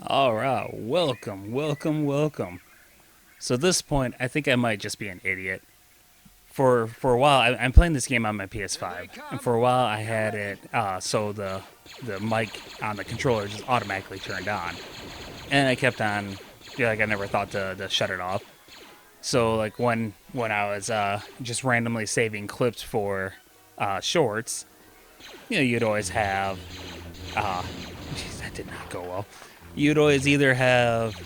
All right, welcome, welcome, welcome. So at this point, I think I might just be an idiot. For a while, I'm playing this game on my PS5, and for a while I had it so the mic on the controller just automatically turned on, and I kept on, like I never thought to shut it off. So like when I was just randomly saving clips for shorts, you'd always have jeez, that did not go well. You'd always either have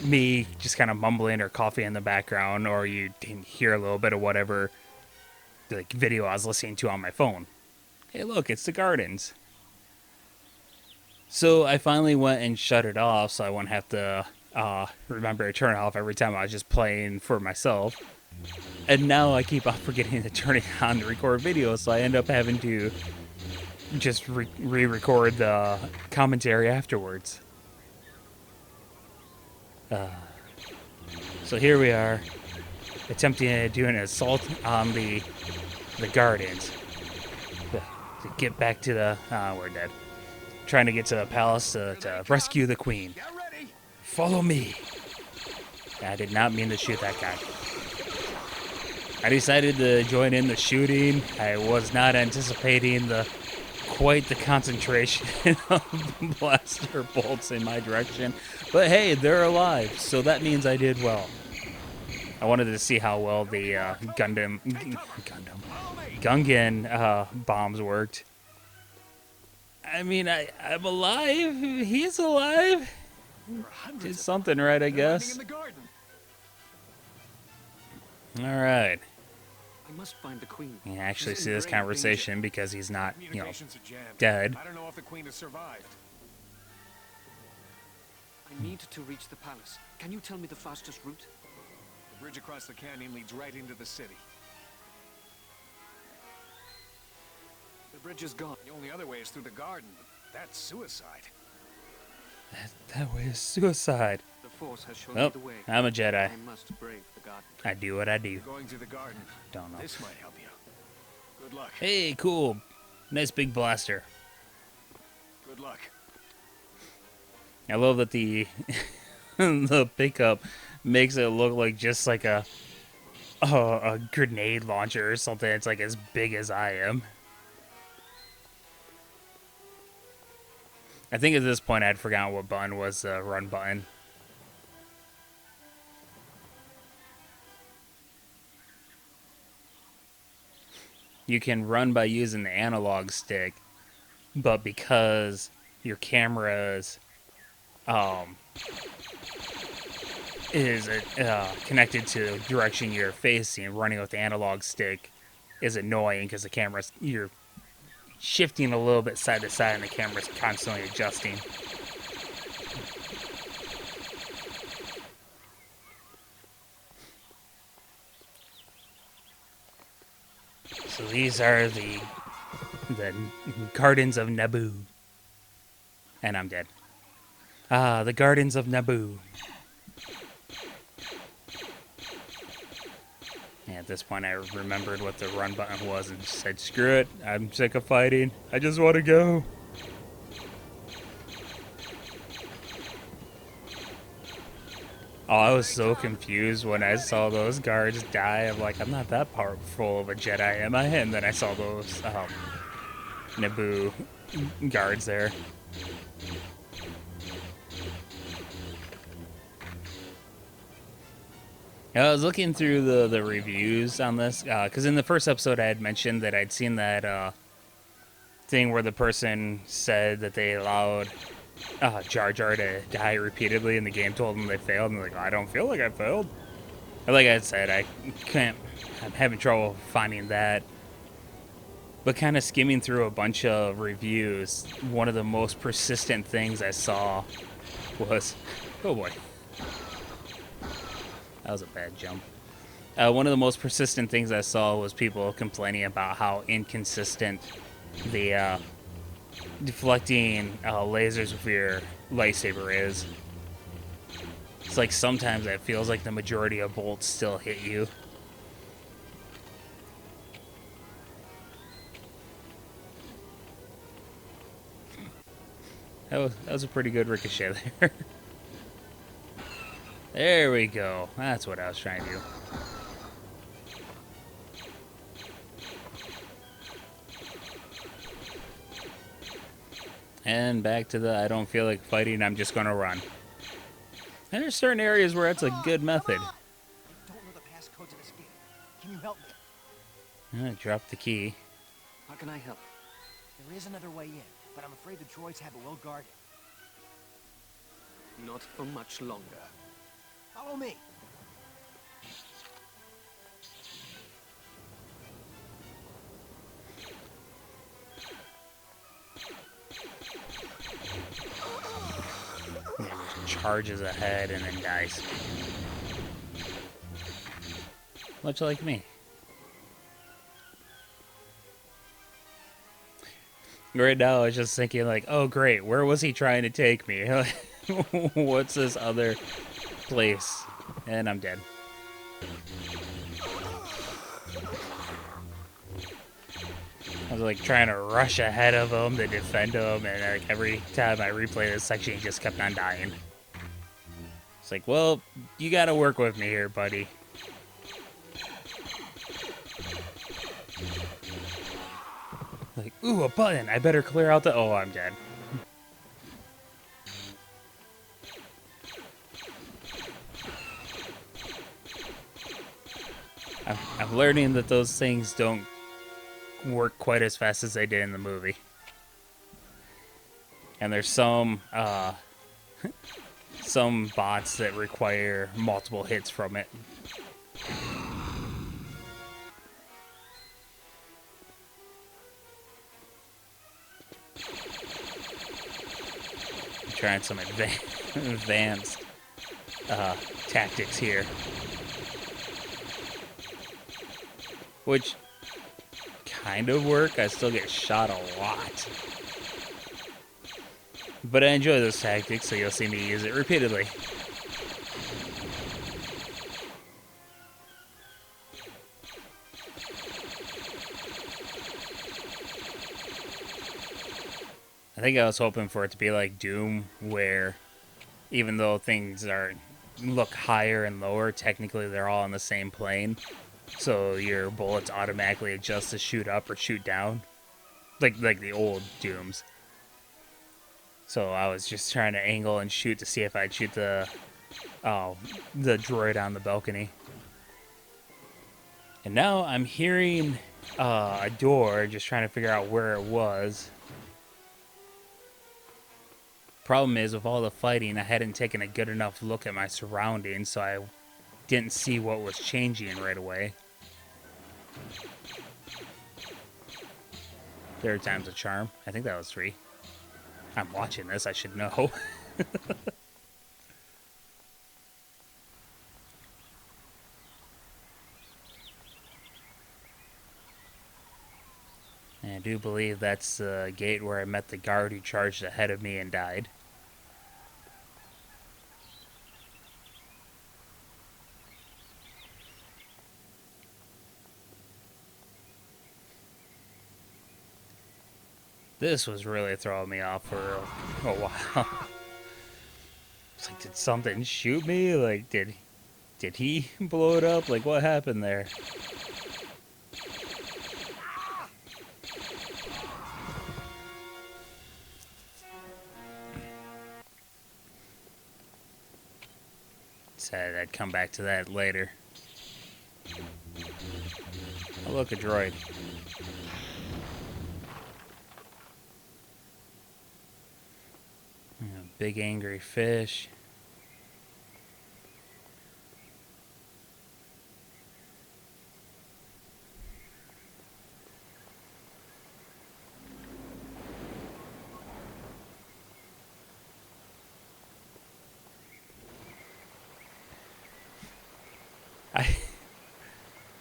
me just kind of mumbling or coffee in the background, or you can hear a little bit of whatever like video I was listening to on my phone. Hey, look, it's the gardens. So I finally went and shut it off, so I wouldn't have to remember to turn it off every time I was just playing for myself. And now I keep on forgetting to turn it on to record videos, so I end up having to just re-record the commentary afterwards. So here we are, attempting to do an assault on the gardens. To get back to the we're dead. Trying to get to the palace to rescue the queen. Follow me. I did not mean to shoot that guy. I decided to join in the shooting. I was not anticipating quite the concentration of blaster bolts in my direction. But hey, they're alive, so that means I did well. I wanted to see how well the Gungan bombs worked. I mean, I'm alive. He's alive. Did something right, I guess. All right. I must find the queen. You can actually see this conversation because he's not, dead. I don't know if the queen has survived. I need to reach the palace. Can you tell me the fastest route? The bridge across the canyon leads right into the city. The bridge is gone. The only other way is through the garden, but that's suicide. That way is suicide. The Force has shown Oh, me the way. I'm a Jedi. I must brave the garden. I do what I do. Going through the garden. Don't know. This might help you. Good luck. Hey, cool. Nice big blaster. Good luck. I love that the the pickup makes it look like just like a grenade launcher or something. It's like as big as I am. I think at this point I'd forgotten what button was the run button. You can run by using the analog stick, but because your camera's is connected to the direction you're facing, running with the analog stick is annoying because the camera's you're shifting a little bit side to side and the camera's constantly adjusting. So these are the gardens of Naboo. And I'm dead. Ah, the gardens of Naboo. And at this point I remembered what the run button was and said, screw it, I'm sick of fighting. I just want to go. Oh, I was so confused when I saw those guards die. I'm like, I'm not that powerful of a Jedi, am I? And then I saw those Naboo guards there. I was looking through the reviews on this, because in the first episode I had mentioned that I'd seen that thing where the person said that they allowed Jar Jar to die repeatedly, and the game told them they failed, and they're like, I don't feel like I failed. But like I said, I'm having trouble finding that. But kind of skimming through a bunch of reviews, one of the most persistent things I saw was, oh boy. That was a bad jump. One of the most persistent things I saw was people complaining about how inconsistent the deflecting lasers with your lightsaber is. It's like sometimes it feels like the majority of bolts still hit you. That was a pretty good ricochet there. There we go. That's what I was trying to do. And back to the I don't feel like fighting, I'm just gonna run. And there's certain areas where that's a good method. Don't know the passcode to this gate. Can you help me? Drop the key. How can I help? There is another way in, but I'm afraid the droids have it well guarded. Not for much longer. Follow me. Yeah, just charges ahead and then dies. Much like me. Right now, I was just thinking, like, oh, great, where was he trying to take me? What's this other place? And I'm dead. I was, like, trying to rush ahead of him to defend him, and, like, every time I replay this section, he just kept on dying. It's like, well, you gotta work with me here, buddy. Like, ooh, a button. I better clear out the... Oh, I'm dead. I'm learning that those things don't work quite as fast as they did in the movie. And there's some some bots that require multiple hits from it. I'm trying some advanced tactics here. Which kind of work. I still get shot a lot. But I enjoy those tactics, so you'll see me use it repeatedly. I think I was hoping for it to be like Doom, where even though things look higher and lower, technically they're all on the same plane. So your bullets automatically adjust to shoot up or shoot down. Like the old Dooms. So I was just trying to angle and shoot to see if I'd shoot the droid on the balcony. And now I'm hearing a door, just trying to figure out where it was. Problem is, with all the fighting, I hadn't taken a good enough look at my surroundings, so I didn't see what was changing right away. Third time's a charm. I think that was 3. I'm watching this, I should know. And I do believe that's the gate where I met the guard who charged ahead of me and died. This was really throwing me off for a while. It's like, did something shoot me? Like, did he blow it up? Like, what happened there? Said I'd come back to that later. Oh, look, a droid. Big angry fish.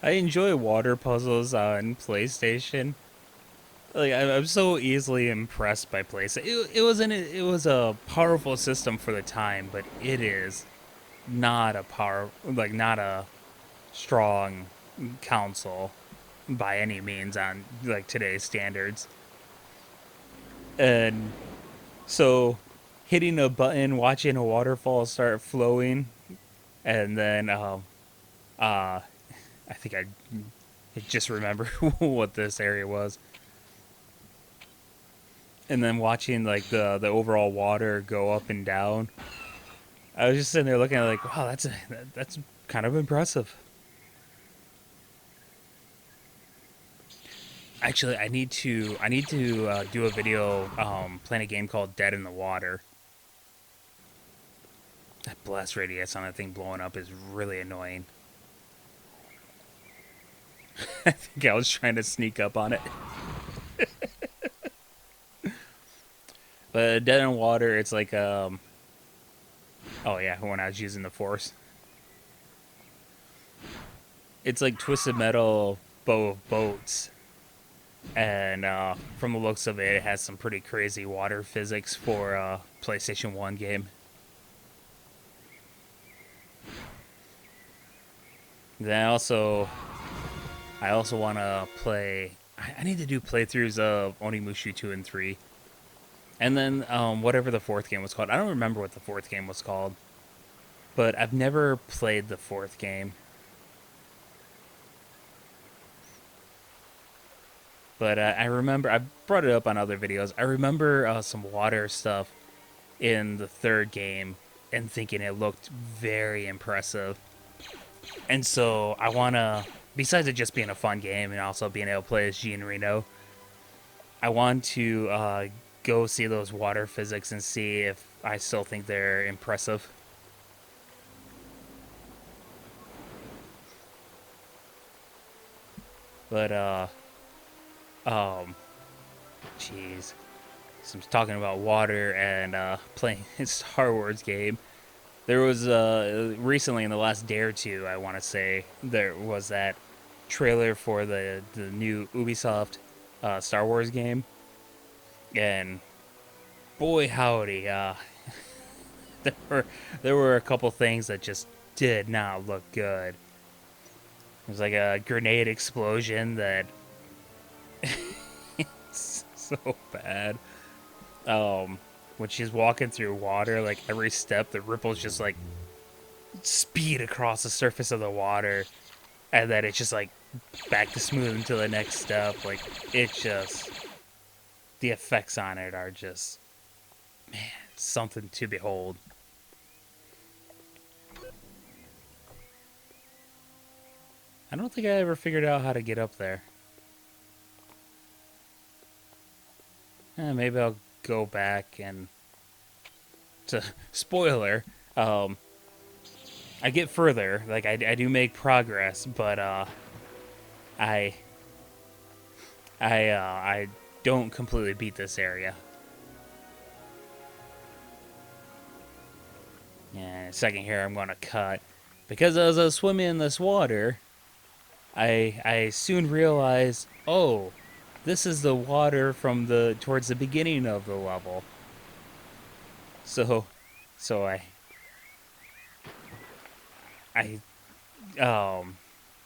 I enjoy water puzzles on PlayStation. Like, I'm so easily impressed by PlayStation. It was a powerful system for the time, but it is not not a strong console by any means on like today's standards. And So, hitting a button, watching a waterfall start flowing, and then uh, I think I just remember what this area was, and then watching like the overall water go up and down. I was just sitting there looking at it like, wow, that's kind of impressive. Actually, I need to do a video playing a game called Dead in the Water. That blast radius on that thing blowing up is really annoying. I think I was trying to sneak up on it. But Dead in Water, it's like oh yeah, when I was using the Force, it's like Twisted Metal boats, and from the looks of it, it has some pretty crazy water physics for a PlayStation 1 game. Then I also want to play. I need to do playthroughs of Onimushu 2 and 3. And then whatever the fourth game was called. I don't remember what the fourth game was called. But I've never played the fourth game. But I remember, I brought it up on other videos. I remember some water stuff in the third game and thinking it looked very impressive. And so I want to, besides it just being a fun game and also being able to play as Jean Reno, I want to go see those water physics and see if I still think they're impressive. But, um, jeez. So I'm talking about water and playing a Star Wars game. There was recently in the last day or two, I want to say, there was that trailer for the new Ubisoft Star Wars game, and boy howdy, there were there were a couple things that just did not look good. It was like a grenade explosion that so bad. When she's walking through water, like every step, the ripples just like speed across the surface of the water, and then it's just like back to smooth until the next step. Like it just, the effects on it are just something to behold. I don't think I ever figured out how to get up there. Maybe I'll go back and to spoiler. Um, I get further, like I do make progress, but I I don't completely beat this area. Yeah, second here I'm gonna cut because as I was swimming in this water, I soon realized, oh, this is the water from the towards the beginning of the level. So, so I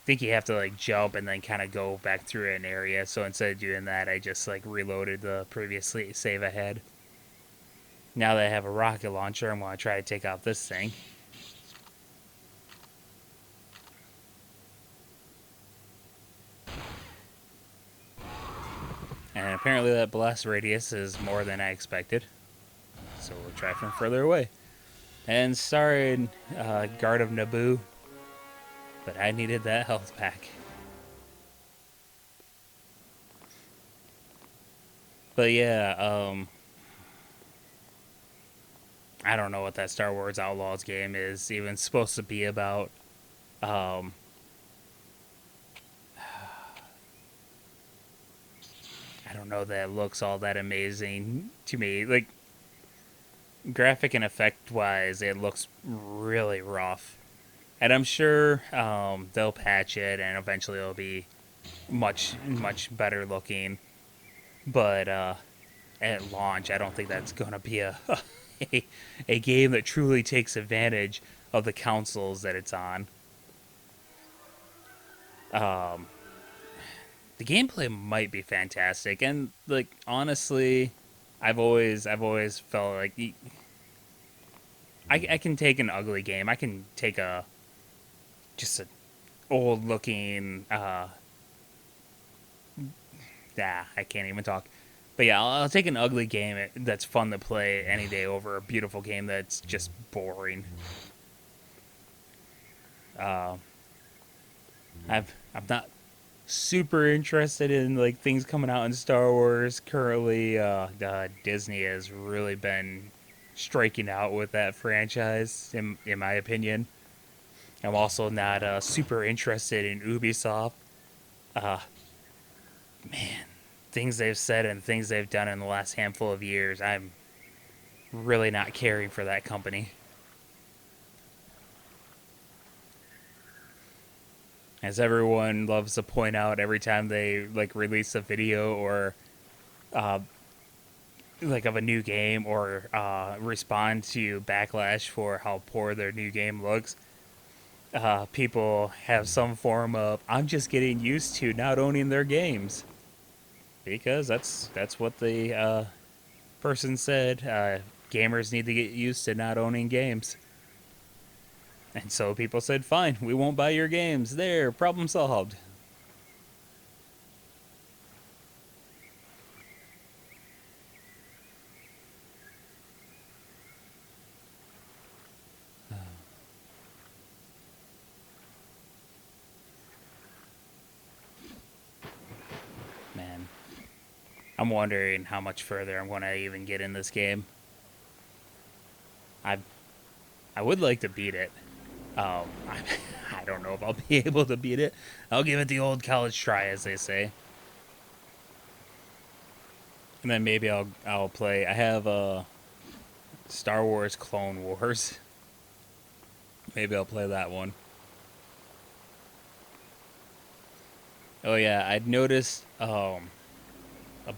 think you have to like jump and then kind of go back through an area. So instead of doing that, I just like reloaded the previous save ahead. Now that I have a rocket launcher, I'm gonna try to take out this thing. And apparently that blast radius is more than I expected. So we'll try from further away. And sorry, guard of Naboo, but I needed that health pack. But yeah, I don't know what that Star Wars Outlaws game is even supposed to be about. Um, I don't know that it looks all that amazing to me. Like, graphic and effect wise, it looks really rough. And I'm sure they'll patch it and eventually it'll be much better looking. But at launch, I don't think that's going to be a game that truly takes advantage of the consoles that it's on. Um, the gameplay might be fantastic, and like honestly, I've always felt like I can take an ugly game. I can take a just a old looking I can't even talk. But yeah, I'll take an ugly game that's fun to play any day over a beautiful game that's just boring. I'm not super interested in like things coming out in Star Wars currently. Disney has really been striking out with that franchise, in my opinion. I'm also not super interested in Ubisoft. Things they've said and things they've done in the last handful of years, I'm really not caring for that company. As everyone loves to point out every time they like release a video or like of a new game or respond to backlash for how poor their new game looks, people have some form of I'm just getting used to not owning their games because that's what the person said. Gamers need to get used to not owning games. And so people said, fine, we won't buy your games. There, problem solved. Man, I'm wondering how much further I'm going to even get in this game. I I would like to beat it. I don't know if I'll be able to beat it. I'll give it the old college try, as they say. And then maybe I'll play. I have Star Wars Clone Wars. Maybe I'll play that one. Oh yeah, I'd noticed a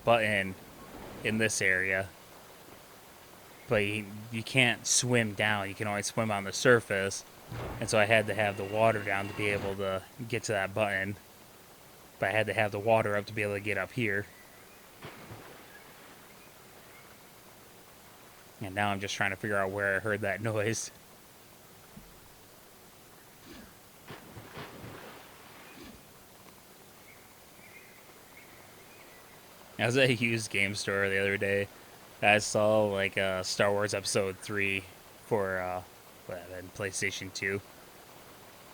button in this area, but you can't swim down. You can only swim on the surface, and so I had to have the water down to be able to get to that button. But I had to have the water up to be able to get up here. And now I'm just trying to figure out where I heard that noise. I was at a used game store the other day. I saw like Star Wars Episode 3 for PlayStation 2.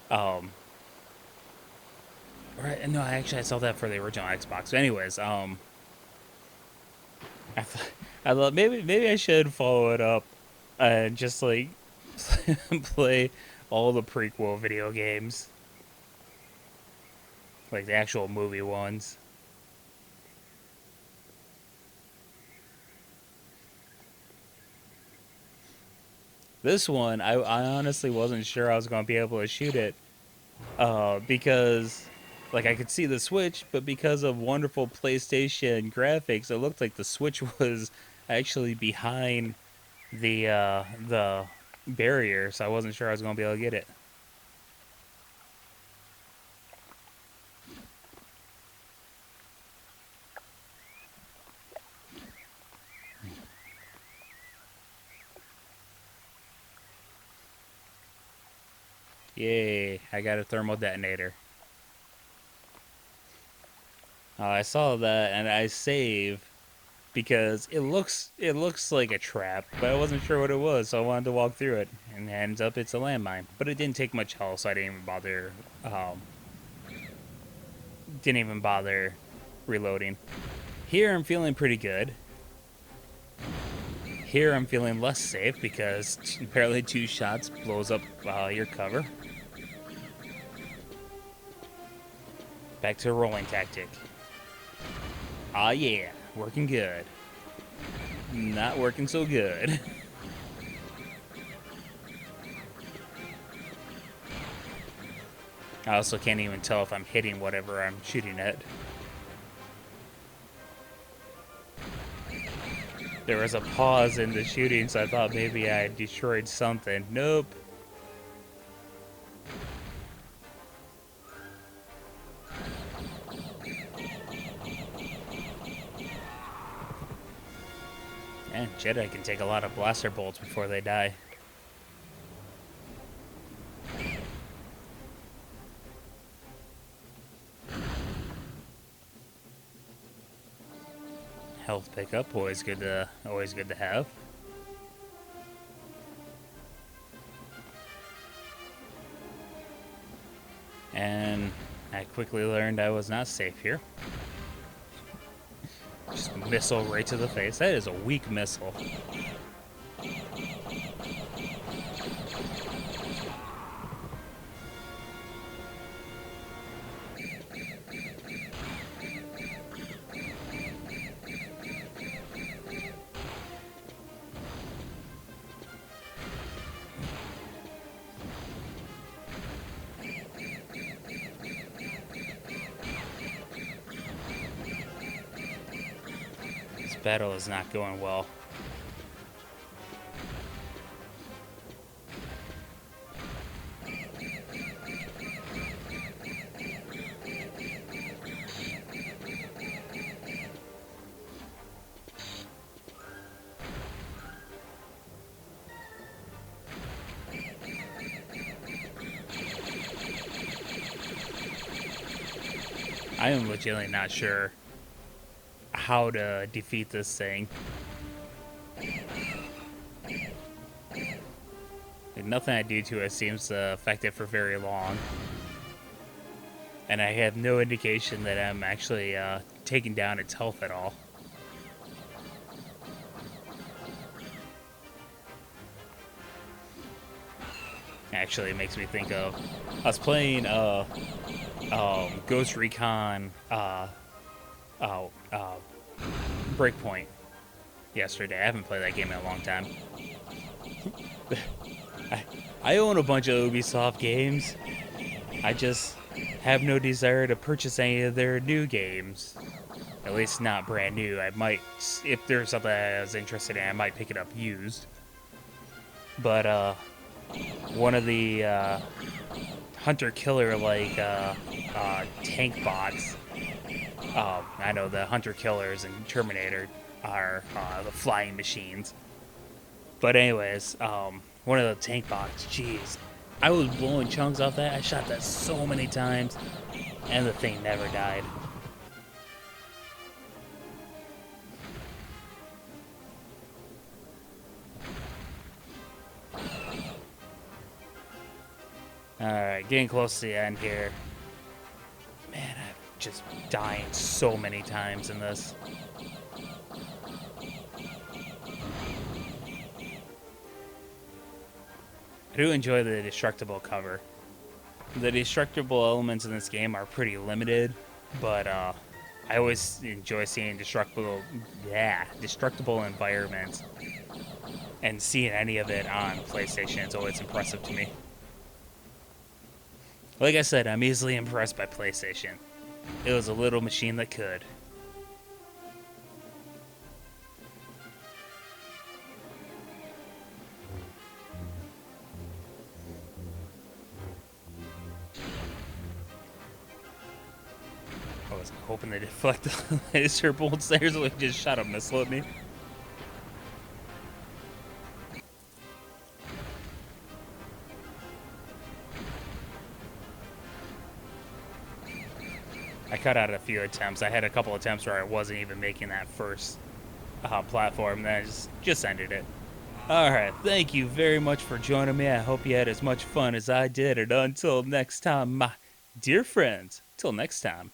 Um, right? No, actually, I saw that for the original Xbox. But anyways, I thought I thought maybe I should follow it up and just like play all the prequel video games, like the actual movie ones. This one, I honestly wasn't sure I was going to be able to shoot it because, like, I could see the Switch, but because of wonderful PlayStation graphics, it looked like the Switch was actually behind the barrier, so I wasn't sure I was going to be able to get it. Yay! I got a thermal detonator. I saw that and I save because it looks like a trap, but I wasn't sure what it was, so I wanted to walk through it. And it ends up it's a landmine, but it didn't take much health, so I didn't even bother. Didn't even bother reloading. Here I'm feeling pretty good. Here I'm feeling less safe because apparently 2 shots blows up your cover. Back to a rolling tactic. Ah yeah, working good. Not working so good. I also can't even tell if I'm hitting whatever I'm shooting at. There was a pause in the shooting, so I thought maybe I destroyed something. Nope. Man, Jedi can take a lot of blaster bolts before they die. Health pickup, always good to have. And I quickly learned I was not safe here. Just missile right to the face. That is a weak missile. This battle is not going well. I am legitimately not sure how to defeat this thing. Like, nothing I do to it seems to affect it for very long. And I have no indication that I'm actually taking down its health at all. Actually, it makes me think of... I was playing Ghost Recon Breakpoint yesterday. I haven't played that game in a long time. I own a bunch of Ubisoft games. I just have no desire to purchase any of their new games. At least not brand new. I might, if there's something I was interested in, I might pick it up used. But one of the hunter-killer like tank bots. I know the hunter-killers in Terminator are the flying machines. But anyways, one of the tank bots, jeez. I was blowing chunks off that. I shot that so many times, and the thing never died. Alright, getting close to the end here. Man, I'm just dying so many times in this. I do enjoy the destructible cover. The destructible elements in this game are pretty limited, but I always enjoy seeing destructible environments, and seeing any of it on PlayStation is always impressive to me. Like I said, I'm easily impressed by PlayStation. It was a little machine that could. I was hoping they deflect the laser bolts there, so they just shot a missile at me. I cut out a few attempts. I had a couple attempts where I wasn't even making that first platform, and then I just ended it. Alright, thank you very much for joining me. I hope you had as much fun as I did, and until next time, my dear friends, till next time.